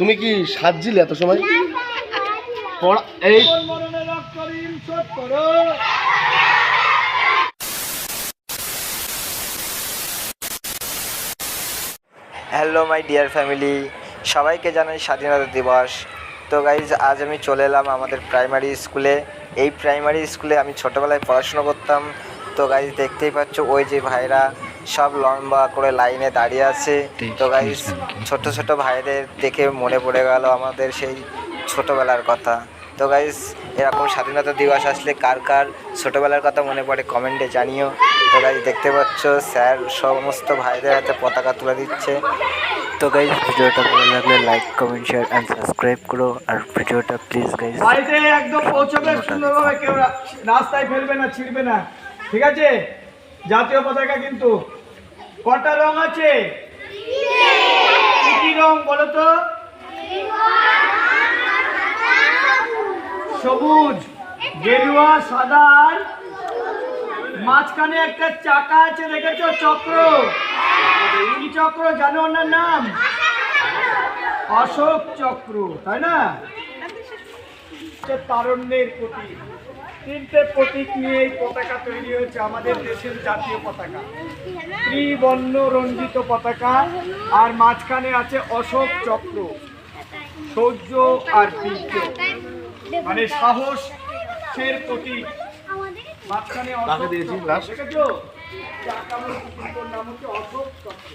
তুমি কি সাজছিলে এত সময়? এই হ্যালো মাই ডিয়ার ফ্যামিলি, সবাইকে জানাই স্বাধীনতা দিবস। তো গাইজ, আজ আমি চলে এলাম আমাদের প্রাইমারি স্কুলে। এই প্রাইমারি স্কুলে আমি ছোটোবেলায় পড়াশুনো করতাম। তো গাইজ দেখতেই পাচ্ছ, ওই যে ভাইরা সব লম্বা করে লাইনে দাঁড়িয়ে আছে। তো গাইজ, ছোট ছোট ভাইদের দেখে মনে পড়ে গেল আমাদের সেই ছোটোবেলার কথা। তো গাইজ, এরকম স্বাধীনতা দিবস আসলে কার কার ছোটোবেলার কথা মনে পড়ে কমেন্টে জানিও। তো গাইজ দেখতে পাচ্ছ, স্যার সমস্ত ভাইদের হাতে পতাকা তুলে দিচ্ছে। তো গাইজ, ভিডিওটা ভালো লাগলে like, comment, share and subscribe করো। আর ভিডিওটা প্লিজ গাইজ বাড়িতে একদম পৌঁছবে সুন্দরভাবে, কেউ রাস্তায় ফেলবে না, ছিড়বে না, ঠিক আছে? জাতীয় পতাকা কিন্তু কটা রং আছে? কি রং বলো তো? সবুজ, গেরুয়া, সাদা আর মাঝখানে একটা চাকা আছে, দেখেছো? চক্র। কি চক্র জানো ওনার নাম? অশোক চক্র, তাই না? তারুণ্যের প্রতীক। তিনটে প্রতীক নিয়ে এই পতাকা তৈরি হয়েছে, আমাদের দেশের জাতীয় পতাকা। ত্রিবর্ণ রঞ্জিত পতাকা, আর মাঝখানে আছে অশোক চক্র, শৌর্য আর বীর্য, মানে সাহসের প্রতীক। মাঝখানে অশোক চক্র, দেখেছো? নাম হচ্ছে অশোক চক্র।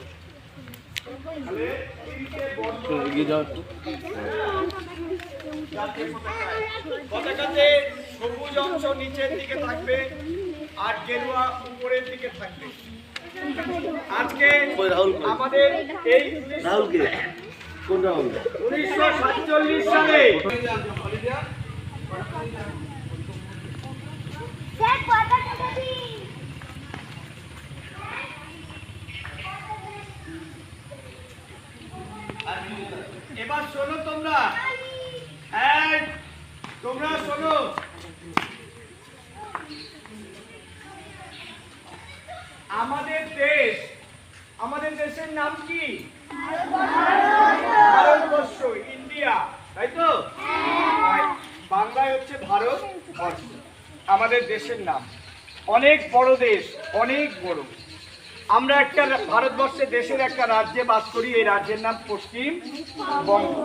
পতাকাতে সবুজ অংশ নিচের দিকে থাকবে আর গেরুয়া উপরের দিকে থাকবে। আজকে আমাদের এই 1947 সালে এবার শোনো তোমরা, তোমরা শোনো। আমাদের দেশ, আমাদের দেশের নাম কি? ভারতবর্ষ, ইন্ডিয়া, তাই তো? বাংলায় হচ্ছে ভারতবর্ষ আমাদের দেশের নাম। অনেক বড় দেশ, অনেক বড়। আমরা একটা ভারতবর্ষের দেশের একটা রাজ্যে বাস করি, এই রাজ্যের নাম পশ্চিমবঙ্গ।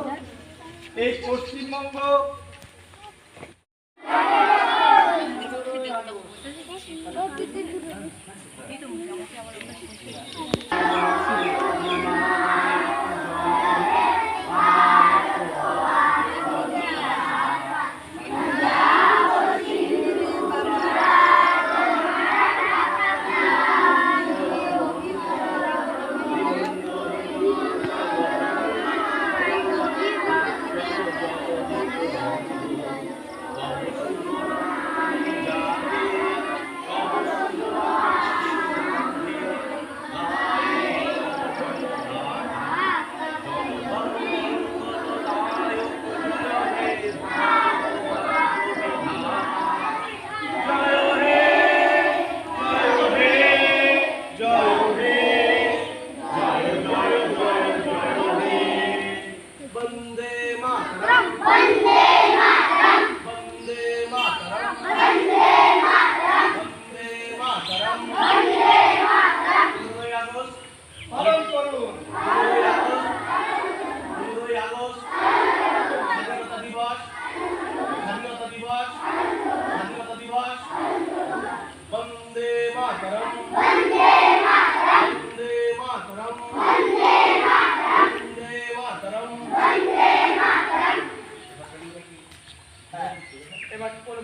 এই পশ্চিমবঙ্গ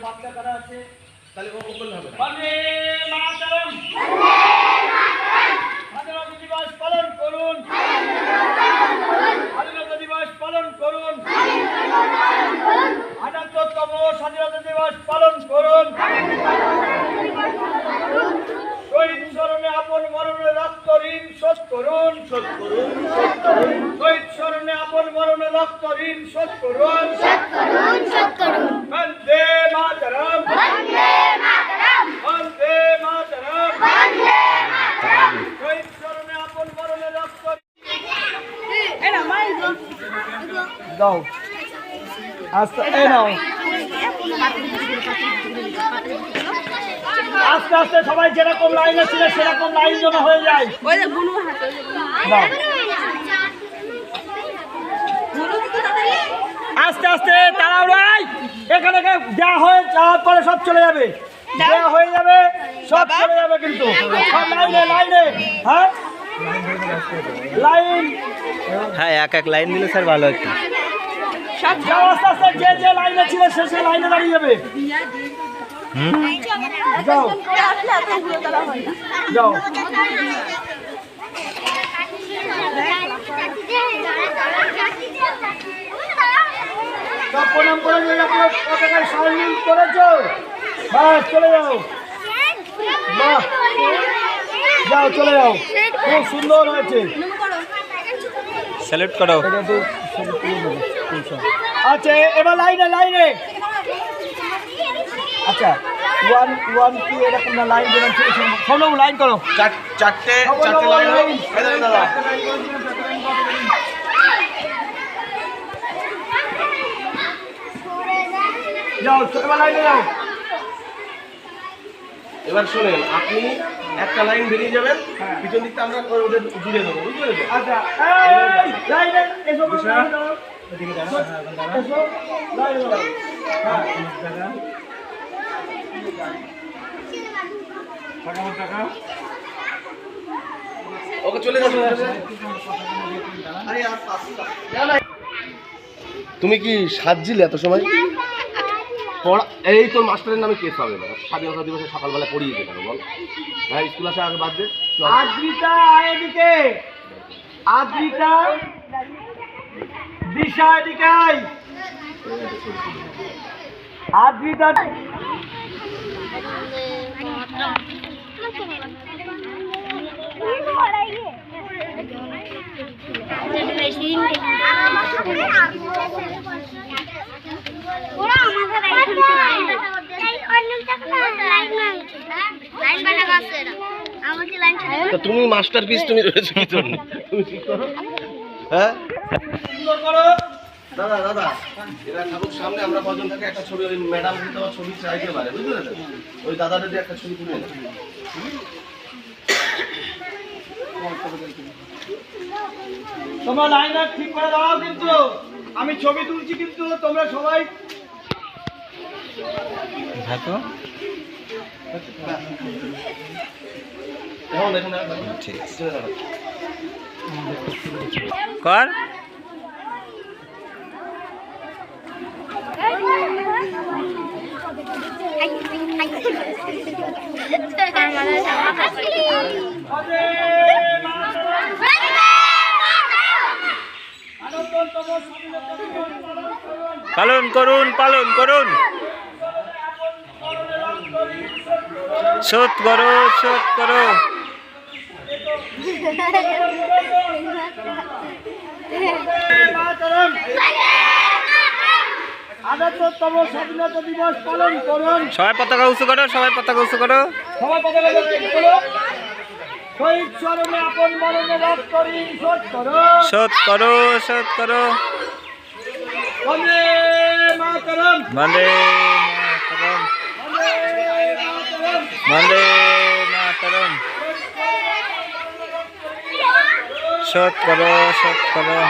বাচ্চা কারা আছে? তাহলে ও বলতে হবে বন্দে মাতরম, স্বাধীনতা দিবস পালন করুন, স্বাধীনতা দিবস পালন করুন, ৭৮তম স্বাধীনতা দিবস পালন করুন। শহীদ স্মরণে আপন মরণে রক্ত ঋণ শোধ করুন, শোধ করুন, শোধ করুন। শহীদ স্মরণে আপন মরণে রক্ত ঋণ শোধ করুন, শোধ করুন, শোধ করুন। বন্দে মাতরম, বন্দে মাতরম, বন্দে মাতরম, বন্দে মাতরম। শহীদ স্মরণে আপন মরণে রক্ত যাও আস্তে এই নাও আস্তে আস্তে সবাই যেরকম লাইনে ছিল সেরকম লাইন যেন হয়ে যায়। দাও। আস্তে আস্তে তাড়াহুড়াই এখানে দেওয়া হয়ে যাওয়ার পরে সব চলে যাবে, দেওয়া হয়ে যাবে সব চলে যাবে কিন্তু সব লাইনে লাইনে। হ্যাঁ লাইন হ্যাঁ এক এক লাইন দিলে স্যার ভালো হতো। যাও আস্তে আস্তে যে যে লাইনে ছিল সে লাইনে দাঁড়িয়ে যাবে। যাও যাও সব প্রণাম করে পতাকায় সাইন করেছো, বাস চলে যাও। বাহ যাও চলে যাও, খুব সুন্দর হয়েছে। স্যালুট করো। আচ্ছা এবার লাইনে লাইনে। আচ্ছা ওয়ান ওয়ান কি এরকম না লাইন যেরকম ছিল সব লাইন করো। চারটে লাইন দাদা। যাও এবার লাইনে যাও। এবার শোনেন, আপনি একটা লাইন বেরিয়ে যাবেন, পিছন দিকটা আমরা ওদের জুড়ে দেবো, বুঝতে পেরেছেন? আচ্ছা লাইনে এসো ওকে চলে যাবো। তুমি কি সাজছিলে এত সময়? এই তোর মাস্টারের নামে কেস হবে না, স্বাধীনতা দিবসে সকালবেলা পড়িয়েছে কেন বল? হ্যাঁ স্কুল আসা আগে বাদ দে। আদ্রিতা এদিকে, আদ্রিতা দিশা এদিকে আয়। আদ্রিতা তুমি মাস্টার পিস, তুমি রয়েছো কি জন্য? তুমি ঠিক করো। হ্যাঁ দাদা দাদা, এরা ঠাকুর সামনে আমরা কজন থাকে একটা ছবি, ওই ম্যাডাম কিন্তু আমার ছবি চাইতে পারে, বুঝতে পেরেছেন? ওই দাদাটা দিয়ে একটা ছবি তুলে নেন। তোমরা লাইনটা ঠিক করে দাও, কিন্তু আমি ছবি তুলছি কিন্তু তোমরা সবাই ঠিক আছে কর। পালন করুন, পালন করুন। শোধ করো, শোধ করো। আটাত্তরতম স্বাধীনতা দিবস পালন করুন। সবাই পতাকা উঁচু করো, সবাই পতাকা উঁচু করো। সবাই পতাকা উঁচু করো। শহীদ স্মরণে আপন মরণে রক্ত ঋণ শোধ করো। শোধ করো, শোধ করো। বন্দে মাতরম, বন্দে মাতরম, বন্দে মাতরম। শোধ করো, শোধ করো।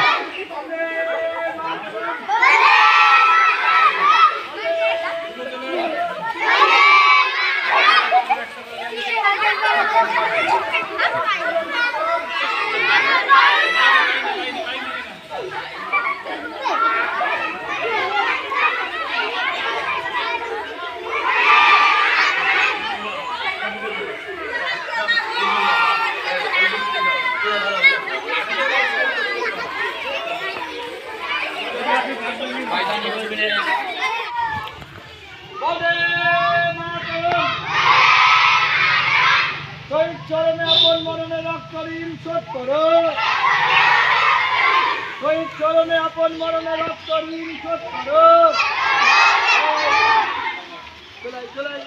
শহীদ চরণে আপন মরণে রক্ত ঋণ শোধ করো। শহীদ চরণে আপন মরণে রক্ত ঋণ শোধ করো। চলাই চলাই